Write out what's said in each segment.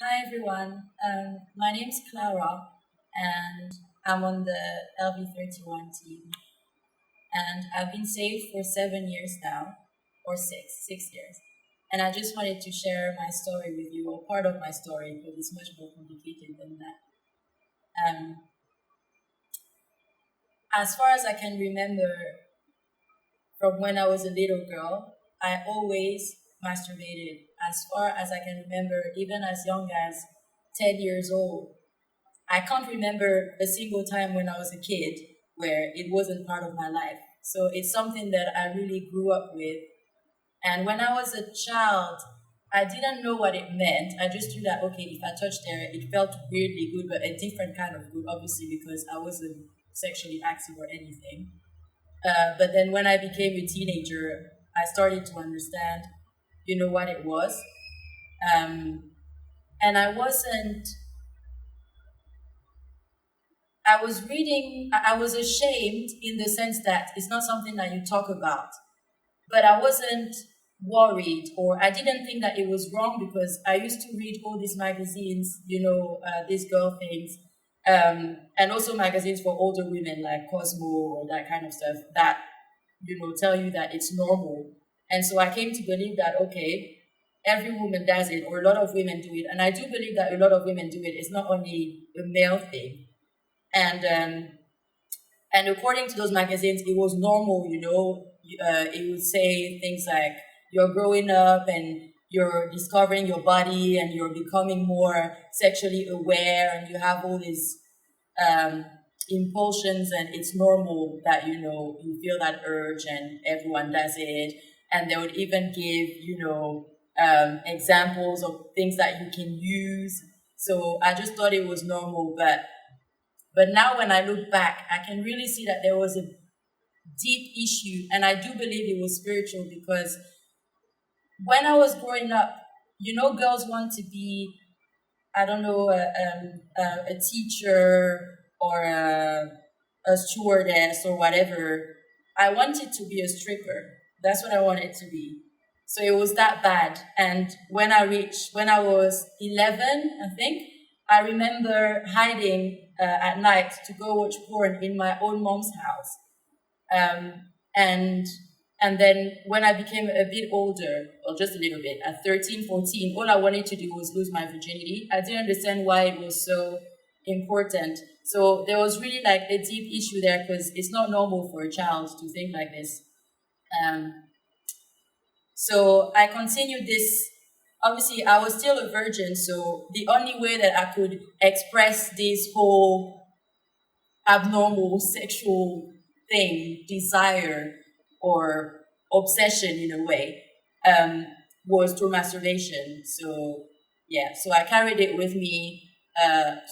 Hi everyone, my name's Clara and I'm on the LV31 team, and I've been saved for 7 years now, or six years. And I just wanted to share my story with you, or part of my story, because it's much more complicated than that. As far as I can remember, from when I was a little girl, I always masturbated. As far as I can remember, even as young as 10 years old, I can't remember a single time when I was a kid where it wasn't part of my life. So it's something that I really grew up with. And when I was a child, I didn't know what it meant. I just knew that, okay, if I touched there, it felt weirdly good, but a different kind of good, obviously, because I wasn't sexually active or anything. But then when I became a teenager, I started to understand, what it was. Um, and I was reading, I was ashamed in the sense that it's not something that you talk about, but I wasn't worried, or I didn't think that it was wrong because I used to read all these magazines, these girl things, and also magazines for older women like Cosmo or that kind of stuff that, tell you that it's normal. And so I came to believe that, okay, every woman does it, or a lot of women do it. And I do believe that a lot of women do it. It's not only a male thing. And and according to those magazines, it was normal. It would say things like you're growing up and you're discovering your body and you're becoming more sexually aware and you have all these um, impulsions, and it's normal that you feel that urge and everyone does it. And they would even give examples of things that you can use. So I just thought it was normal, but now when I look back, I can really see that there was a deep issue, and I do believe it was spiritual because when I was growing up, girls want to be, I don't know, a teacher or a stewardess or whatever. I wanted to be a stripper. That's what I wanted to be. So it was that bad. And when I was 11, I think, I remember hiding at night to go watch porn in my own mom's house. Um, and and then when I became a bit older, or just a little bit, at 13, 14, all I wanted to do was lose my virginity. I didn't understand why it was so important. So there was really like a deep issue there because it's not normal for a child to think like this. Um, so I continued this. Obviously, I was still a virgin, so the only way that I could express this whole abnormal sexual thing, desire, or obsession in a way, um, was through masturbation. So yeah, so I carried it with me.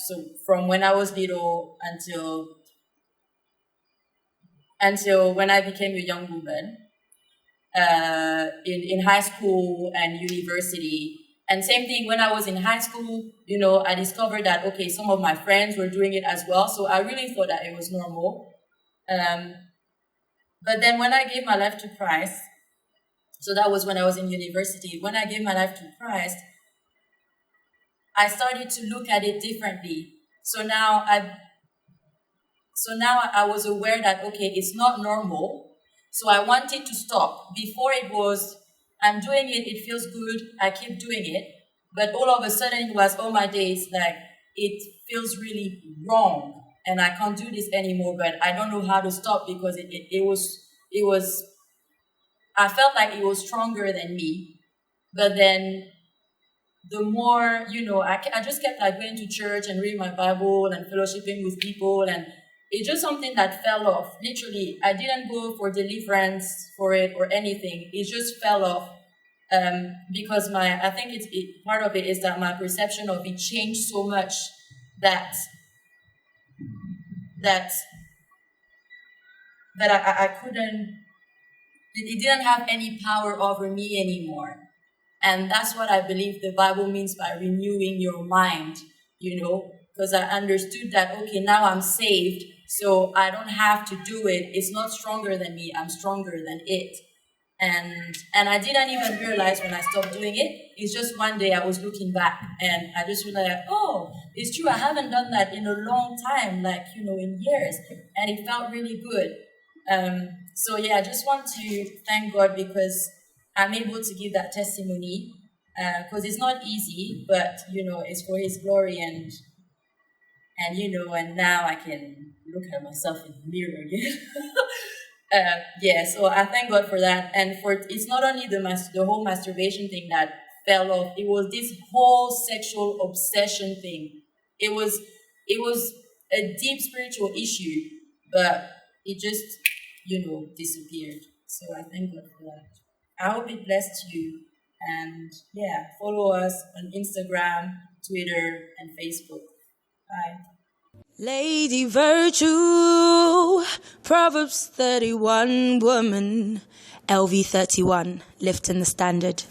So from when I was little until when I became a young woman, in high school and university. And same thing when I was in high school, I discovered that, okay, some of my friends were doing it as well. So I really thought that it was normal. Um, but then when I gave my life to Christ, so that was when I was in university, when I gave my life to Christ, I started to look at it differently. So now I was aware that, okay, it's not normal. So I wanted to stop. Before it was, I'm doing it, it feels good, I keep doing it. But all of a sudden it was, oh my days, like it feels really wrong and I can't do this anymore, but I don't know how to stop because it was, I felt like it was stronger than me. But then the more, I just kept like going to church and reading my Bible and fellowshipping with people, and it's just something that fell off. Literally, I didn't go for deliverance for it or anything. It just fell off because I think part of it is that my perception of it changed so much that that that I couldn't. It didn't have any power over me anymore. And that's what I believe the Bible means by renewing your mind, because I understood that, okay, now I'm saved, so I don't have to do it. It's not stronger than me, I'm stronger than it. And I didn't even realize when I stopped doing it. It's just one day I was looking back and I just realized, oh, it's true, I haven't done that in a long time, like, in years. And it felt really good. So yeah, I just want to thank God because I'm able to give that testimony because it's not easy, but it's for His glory, and and now I can look at myself in the mirror again. Yeah, so I thank God for that, and for it's not only the whole masturbation thing that fell off. It was this whole sexual obsession thing. It was a deep spiritual issue, but it just disappeared. So I thank God for that. I hope it blessed you, and yeah, follow us on Instagram, Twitter, and Facebook. Bye. Lady Virtue, Proverbs 31 woman, LV 31, lifting the standard.